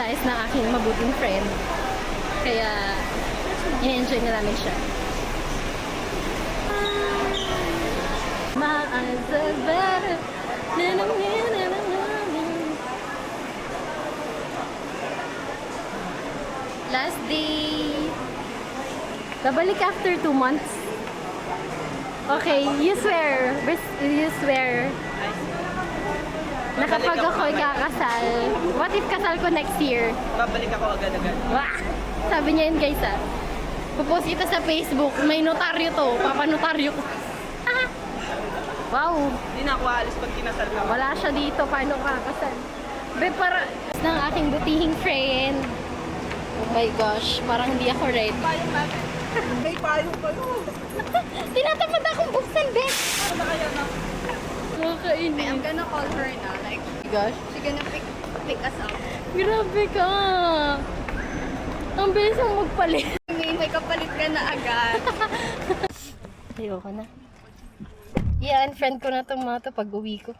nais ng aking mabuting friend. Kaya, in-enjoy na namin siya. Last day. Babalik after 2 months. Okay, you swear. You swear. Na kapag ako'y kakasal, what if kasal ko next year? Babalik ako agad-agad. Wah! Sabi niya yun guys Pupost ito sa Facebook. May notaryo to. Papanotaryo ko. Wow! Hindi na ako aalis pag kinasal ka. Wala siya dito. Paano kakasal? Be, para ng aking butihing friend. Oh my gosh. Parang hindi ako ready. Payong natin. May payong pa yun. Tinatamad akong buksan, be! Ano na kaya na? Nakakainin. I'm gonna call her na. Like, Gosh. she's gonna pick us up. Grabe ka! Ang bilis mong magpalit. May kapalit ka na agad. Ayoko na. I-unfriend ko na itong mga to pag uwi ko.